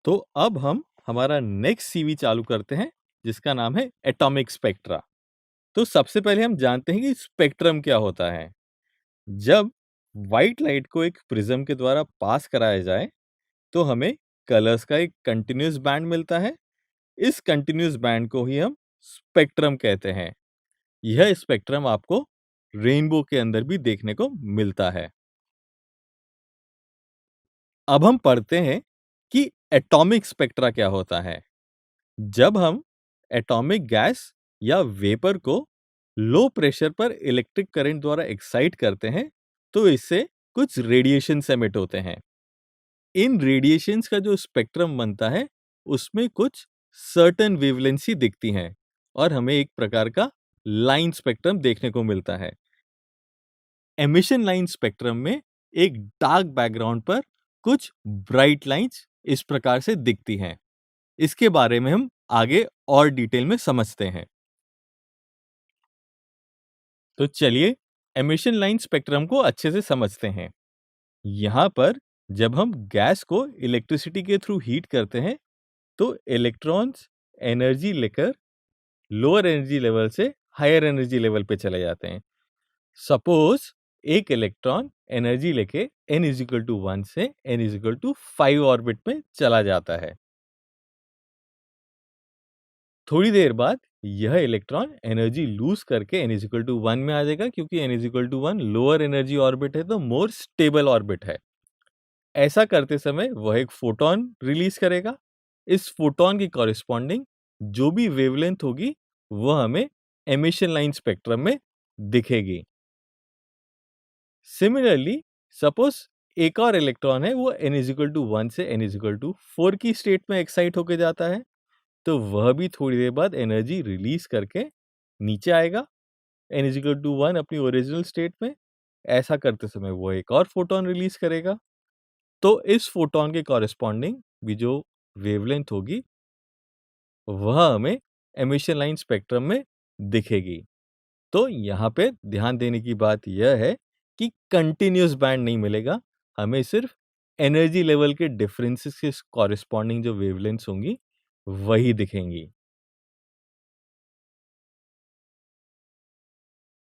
तो अब हम हमारा नेक्स्ट सीवी चालू करते हैं जिसका नाम है एटॉमिक स्पेक्ट्रा। तो सबसे पहले हम जानते हैं कि स्पेक्ट्रम क्या होता है। जब व्हाइट लाइट को एक प्रिज्म के द्वारा पास कराया जाए तो हमें कलर्स का एक कंटिन्यूअस बैंड मिलता है। इस कंटिन्यूअस बैंड को ही हम स्पेक्ट्रम कहते हैं। यह स्पेक्ट्रम आपको रेनबो के अंदर भी देखने को मिलता है। अब हम पढ़ते हैं कि एटॉमिक स्पेक्ट्रा क्या होता है। जब हम एटॉमिक गैस या वेपर को लो प्रेशर पर इलेक्ट्रिक करंट द्वारा एक्साइट करते हैं तो इससे कुछ रेडिएशंस एमिट होते हैं। इन रेडिएशंस का जो स्पेक्ट्रम बनता है उसमें कुछ सर्टेन वेवलेंथ्स ही दिखती हैं और हमें एक प्रकार का लाइन स्पेक्ट्रम देखने को मिलता है। एमिशन लाइन स्पेक्ट्रम में एक डार्क बैकग्राउंड पर कुछ ब्राइट लाइंस इस प्रकार से दिखती हैं। इसके बारे में हम आगे और डिटेल में समझते हैं। तो चलिए एमिशन लाइन स्पेक्ट्रम को अच्छे से समझते हैं। यहाँ पर जब हम गैस को इलेक्ट्रिसिटी के थ्रू हीट करते हैं तो इलेक्ट्रॉन्स एनर्जी लेकर लोअर एनर्जी लेवल से हायर एनर्जी लेवल पे चले जाते हैं। सपोज एक इलेक्ट्रॉन एनर्जी लेके n इज इक्वल टू 1 से n is equal to 5 orbit में चला जाता है। थोड़ी देर बाद यह इलेक्ट्रॉन एनर्जी लूज करके n इज इक्वल टू 1 में आ जाएगा, क्योंकि n is equal to 1 lower energy orbit है तो मोर स्टेबल ऑर्बिट है। ऐसा करते समय वह एक फोटोन रिलीज करेगा। इस फोटोन की कॉरेस्पॉन्डिंग जो भी वेवलेंथ होगी वह हमें एमिशन लाइन स्पेक्ट्रम में दिखेगी। सिमिलरली सपोज एक और इलेक्ट्रॉन है, वो n इज इक्वल टू 1 से n इज इक्वल टू 4 की स्टेट में एक्साइट होके जाता है तो वह भी थोड़ी देर बाद एनर्जी रिलीज करके नीचे आएगा n इज इक्वल टू 1 अपनी ओरिजिनल स्टेट में। ऐसा करते समय वो एक और फोटोन रिलीज करेगा तो इस फोटोन के कॉरेस्पॉन्डिंग भी जो वेवलेंथ होगी वह हमें एमिशन लाइन स्पेक्ट्रम में दिखेगी। तो यहाँ पे ध्यान देने की बात यह है कि कंटिन्यूअस बैंड नहीं मिलेगा, हमें सिर्फ एनर्जी लेवल के डिफरेंसेस के कॉरेस्पॉन्डिंग जो वेवलेंथ्स होंगी वही दिखेंगी।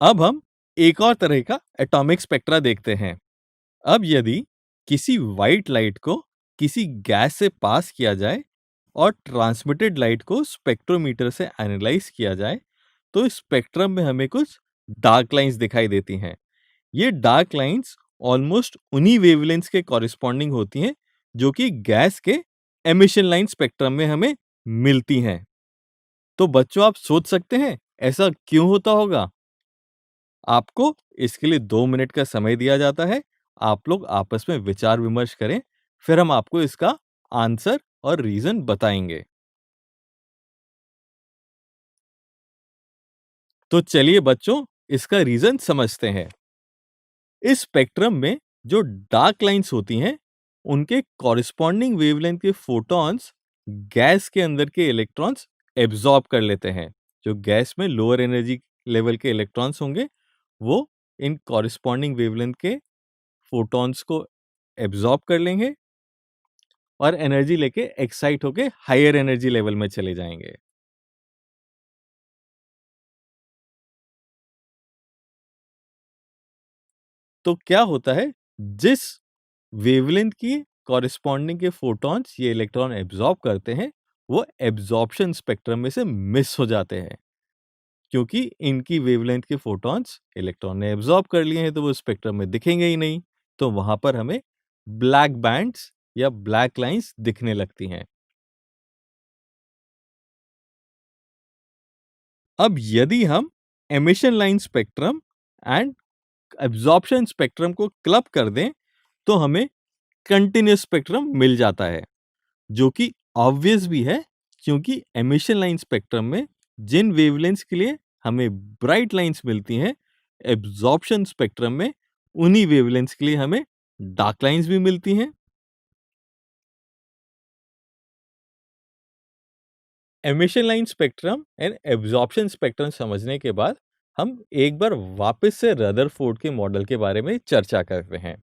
अब हम एक और तरह का एटॉमिक स्पेक्ट्रा देखते हैं। अब यदि किसी व्हाइट लाइट को किसी गैस से पास किया जाए और ट्रांसमिटेड लाइट को स्पेक्ट्रोमीटर से एनालाइज किया जाए तो स्पेक्ट्रम में हमें कुछ डार्क लाइंस दिखाई देती हैं। ये डार्क लाइंस ऑलमोस्ट उन्हीं वेवलेंथ्स के कॉरेस्पॉन्डिंग होती हैं जो कि गैस के एमिशन लाइन स्पेक्ट्रम में हमें मिलती हैं। तो बच्चों आप सोच सकते हैं ऐसा क्यों होता होगा। आपको इसके लिए 2 मिनट का समय दिया जाता है। आप लोग आपस में विचार विमर्श करें, फिर हम आपको इसका आंसर और रीजन बताएंगे। तो चलिए बच्चों इसका रीजन समझते हैं। इस स्पेक्ट्रम में जो डार्क लाइंस होती हैं उनके कॉरेस्पॉन्डिंग वेवलेंथ के फोटॉन्स गैस के अंदर के इलेक्ट्रॉन्स एब्जॉर्ब कर लेते हैं। जो गैस में लोअर एनर्जी लेवल के इलेक्ट्रॉन्स होंगे वो इन कॉरेस्पॉन्डिंग वेवलेंथ के फोटॉन्स को एब्जॉर्ब कर लेंगे और एनर्जी लेके एक्साइट होके हायर एनर्जी लेवल में चले जाएंगे। तो क्या होता है, जिस वेवलेंथ की कॉरेस्पॉन्डिंग के फोटॉन्स ये इलेक्ट्रॉन एब्जॉर्ब करते हैं वो एब्जॉर्प्शन स्पेक्ट्रम में से मिस हो जाते हैं, क्योंकि इनकी वेवलेंथ के फोटॉन्स इलेक्ट्रॉन ने एब्जॉर्ब कर लिए हैं तो वो स्पेक्ट्रम में दिखेंगे ही नहीं। तो वहां पर हमें ब्लैक बैंड्स या ब्लैक लाइंस दिखने लगती हैं। अब यदि हम emission line spectrum and absorption spectrum को क्लब कर दें तो हमें कंटिन्यूअस स्पेक्ट्रम मिल जाता है, जो कि ऑब्वियस भी है, क्योंकि एमिशन लाइन स्पेक्ट्रम में जिन वेवलेंथ्स के लिए हमें ब्राइट लाइंस मिलती हैं एब्जॉर्प्शन स्पेक्ट्रम में उन्हीं वेवलेंथ्स के लिए हमें डार्क लाइंस भी मिलती हैं। Emission line spectrum and absorption spectrum समझने के बाद हम एक बार वापस से रदरफोर्ड के मॉडल के बारे में चर्चा करते हैं।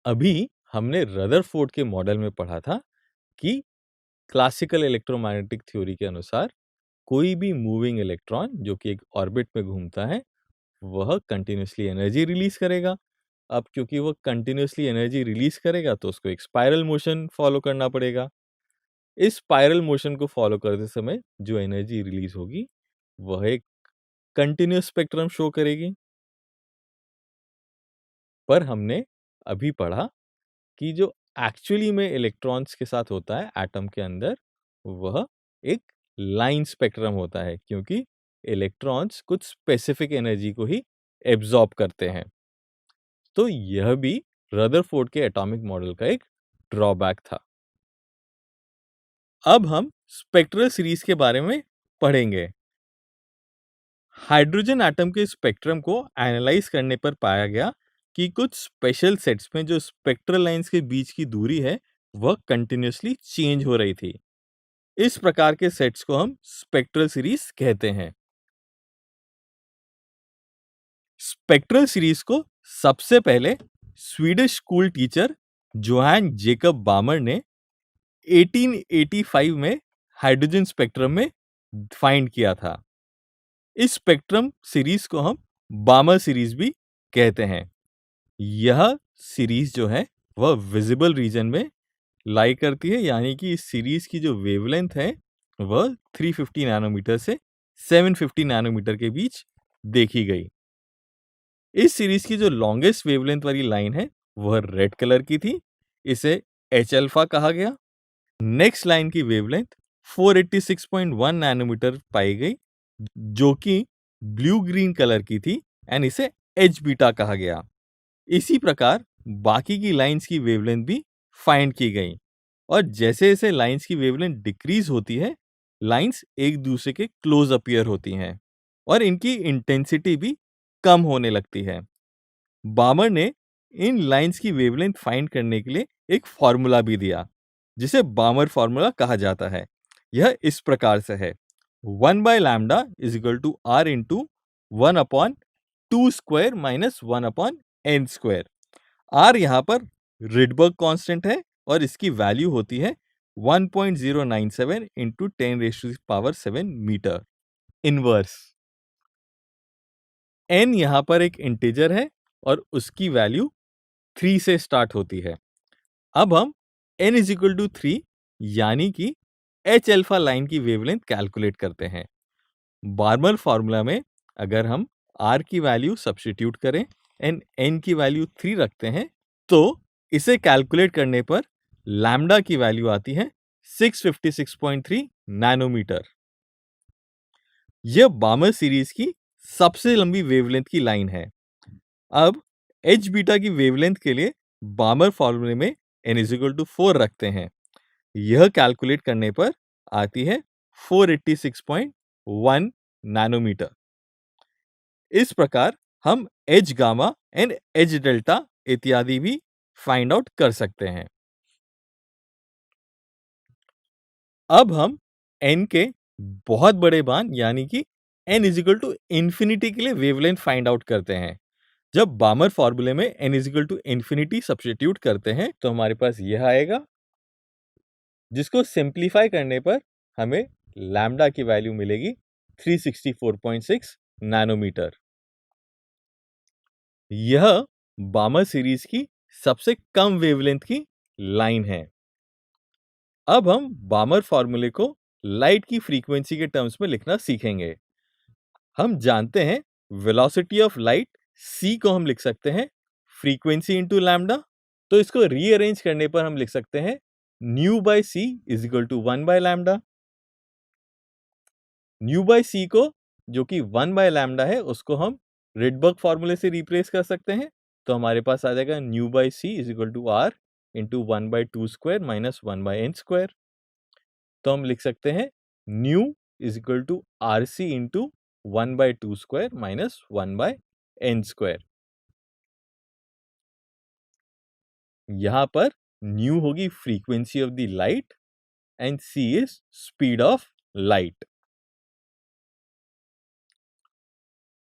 अभी हमने रदरफोर्ड के मॉडल में पढ़ा था कि क्लासिकल इलेक्ट्रोमैग्नेटिक थ्योरी के अनुसार कोई भी मूविंग इलेक्ट्रॉन जो कि एक ऑर्बिट में घूमता है, वह कंटिन्यूअसली एनर्जी रिलीज करेगा। अब क्योंकि वो कंटिन्यूअसली एनर्जी रिलीज करेगा तो उसको एक स्पाइरल मोशन फॉलो करना पड़ेगा। इस स्पाइरल मोशन को फॉलो करते समय जो एनर्जी रिलीज होगी, वह एक कंटिन्यूअस स्पेक्ट्रम शो करेगी। पर हमने अभी पढ़ा कि जो एक्चुअली में इलेक्ट्रॉन्स के साथ होता है एटम के अंदर, वह एक लाइन स्पेक्ट्रम होता है, क्योंकि इलेक्ट्रॉन्स कुछ स्पेसिफिक एनर्जी को ही एब्जॉर्ब करते हैं। तो यह भी रदरफोर्ड के एटॉमिक मॉडल का एक ड्रॉबैक था। अब हम स्पेक्ट्रल सीरीज के बारे में पढ़ेंगे। हाइड्रोजन एटम के स्पेक्ट्रम को एनालाइज करने पर पाया गया कि कुछ स्पेशल सेट्स में जो स्पेक्ट्रल लाइंस के बीच की दूरी है, वह कंटिन्यूअसली चेंज हो रही थी। इस प्रकार के सेट्स को हम स्पेक्ट्रल सीरीज कहते हैं। स्पेक्ट्रल सीरीज को सबसे पहले Swedish school teacher Johann Jakob Balmer ने 1885 में हाइड्रोजन स्पेक्ट्रम में फाइंड किया था। इस स्पेक्ट्रम सीरीज को हम बामर सीरीज भी कहते हैं। यह सीरीज जो है वह विजिबल रीजन में लाई करती है, यानी कि इस सीरीज की जो वेवलेंथ है वह 350 नैनोमीटर से 750 नैनोमीटर के बीच देखी गई। इस सीरीज की जो लॉन्गेस्ट वेवलेंथ वाली लाइन है वह रेड कलर की थी, इसे एच अल्फा कहा गया। नेक्स्ट लाइन की वेवलेंथ 486.1 नैनोमीटर पाई गई, जो कि ब्लू ग्रीन कलर की थी, एंड इसे एच बीटा कहा गया। इसी प्रकार बाकी की लाइंस की वेवलेंथ भी फाइंड की गई, और जैसे जैसे लाइंस की वेवलेंथ डिक्रीज होती है, लाइंस एक दूसरे के क्लोज अपीयर होती हैं और इनकी इंटेंसिटी भी कम होने लगती है। बामर ने इन लाइंस की वेवलेंथ फाइंड करने के लिए एक फॉर्मूला भी दिया, जिसे बामर फॉर्मूला कहा जाता है। यह इस प्रकार से है: 1/λ is equal to r into 1/2² minus 1/n²। r यहाँ पर रिडबर्ग कांस्टेंट है और इसकी वैल्यू होती है 1.097 इंटू 10⁻⁷ मीटर इनवर्स। n यहाँ पर एक इंटीजर है और उसकी वैल्यू 3 से स्टार्ट होती है। अब हम n इज इक्वल टू 3 यानी कि एच अल्फा लाइन की वेवलेंथ कैलकुलेट करते हैं। बार्मर फॉर्मूला में अगर हम r की वैल्यू सब्स्टिट्यूट करें एंड n की वैल्यू 3 रखते हैं, तो इसे कैलकुलेट करने पर लैम्डा की वैल्यू आती है 656.3 नैनोमीटर। यह बामर सीरीज की सबसे लंबी वेवलेंथ की लाइन है। अब एच बीटा की वेवलेंथ के लिए बामर फॉर्मूले में n इज इक्वल टू 4 रखते हैं। यह कैलकुलेट करने पर आती है 486.1 नैनोमीटर। इस प्रकार हम H gamma and H delta इत्यादि भी फाइंड आउट कर सकते हैं। अब हम n के बहुत बड़े मान यानी कि n is equal to infinity के लिए वेवलेंथ फाइंड आउट करते हैं। जब बामर फॉर्मूले में n is equal to infinity substitute करते हैं तो हमारे पास यह आएगा, जिसको सिंप्लीफाई करने पर हमें लैम्डा की वैल्यू मिलेगी 364.6 नैनोमीटर। यह बामर सीरीज की सबसे कम वेवलेंथ की लाइन है। अब हम बामर फॉर्मूले को लाइट की फ्रीक्वेंसी के टर्म्स में लिखना सीखेंगे। हम जानते हैं वेलोसिटी ऑफ लाइट c को हम लिख सकते हैं फ्रीक्वेंसी इंटू लैम्डा। तो इसको रीअरेंज करने पर हम लिख सकते हैं nu by c is equal to 1/λ। Nu by c को, जो कि 1/λ है, उसको हम रिडबर्ग फॉर्मूले से रिप्लेस कर सकते हैं। तो हमारे पास आ जाएगा nu by c is equal to r into 1/2² minus 1/n²। तो हम लिख सकते हैं nu is equal to R C into 1/2² minus 1/n²। यहां पर न्यू होगी frequency of the light and C is speed of light.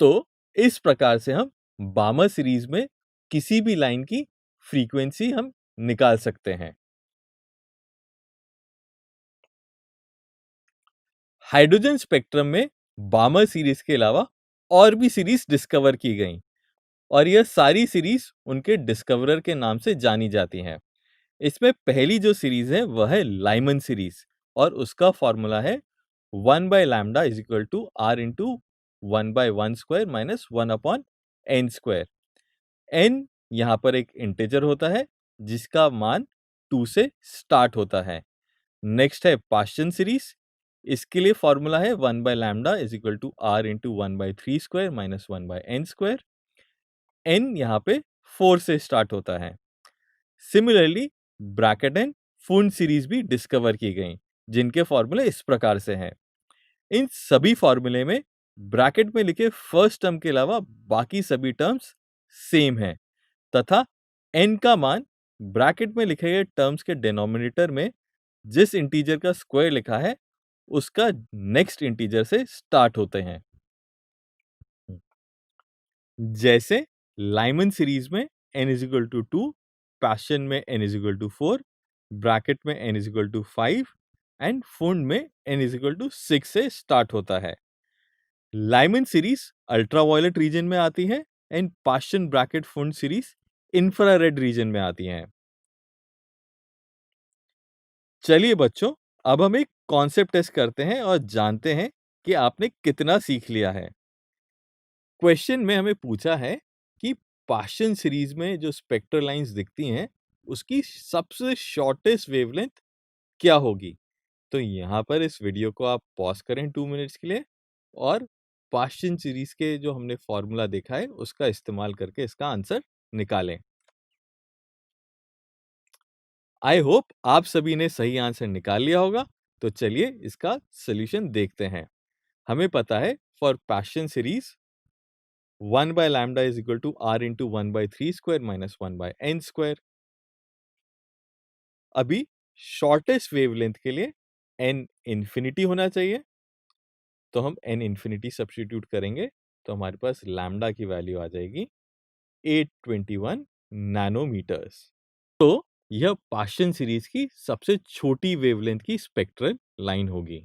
तो इस प्रकार से हम बामर सीरीज में किसी भी लाइन की फ्रीक्वेंसी हम निकाल सकते हैं। हाइड्रोजन स्पेक्ट्रम में बामर सीरीज के अलावा और भी सीरीज डिस्कवर की गई और यह सारी सीरीज उनके डिस्कवरर के नाम से जानी जाती हैं। इसमें पहली जो सीरीज है वह है लाइमन सीरीज और उसका फॉर्मूला है 1/λ is equal to r into 1/1² minus 1/n²। n यहाँ पर एक इंटीजर होता है जिसका मान 2 से स्टार्ट होता है। नेक्स्ट है पाश्चन सीरीज। इसके लिए फॉर्मूला है 1/λ is equal to r into 1/3² minus 1/n²। n यहाँ पे 4 से स्टार्ट होता है। Similarly Brackett and Pfund series भी डिस्कवर की गई जिनके फॉर्मूले इस प्रकार से हैं। इन सभी फॉर्मूले में ब्रैकेट में लिखे फर्स्ट टर्म के अलावा बाकी सभी टर्म्स सेम हैं तथा n का मान ब्रैकेट में लिखे गए टर्म्स के डिनोमिनेटर में जिस इंटीजर का स्क्वायर लिखा है उसका नेक्स्ट इंटीजर से स्टार्ट होते हैं। जैसे लाइमन सीरीज में n is equal to 2, Paschen में n is equal to 4, Brackett में n is equal to 5 and Pfund में n इज इक्वल टू 6 से स्टार्ट होता है। लाइमन सीरीज अल्ट्रावायलेट रीजन में आती है and Paschen Brackett Pfund series infrared region में आती हैं। चलिए बच्चों, अब हम एक कॉन्सेप्ट टेस्ट करते हैं और जानते हैं कि आपने कितना सीख लिया है। क्वेश्चन में हमें पूछा है कि पाशन सीरीज में जो स्पेक्ट्रल लाइंस दिखती हैं उसकी सबसे शॉर्टेस्ट वेवलेंथ क्या होगी। तो यहाँ पर इस वीडियो को आप पॉज करें 2 मिनट्स के लिए और पाशन सीरीज के जो हमने फॉर्मूला देखा है उसका इस्तेमाल करके इसका आंसर निकालें। आई होप आप सभी ने सही आंसर निकाल लिया होगा। तो चलिए इसका सॉल्यूशन देखते हैं। हमें पता है for Paschen series 1/λ is equal to r into 1/3² minus 1/n²। अभी शॉर्टेस्ट वेवलेंथ के लिए n इंफिनिटी होना चाहिए, तो हम n इंफिनिटी सब्स्टिट्यूट करेंगे तो हमारे पास लैम्डा की वैल्यू आ जाएगी 821 नैनोमीटर्स। तो यह पाशन सीरीज की सबसे छोटी वेवलेंथ की स्पेक्ट्रल लाइन होगी।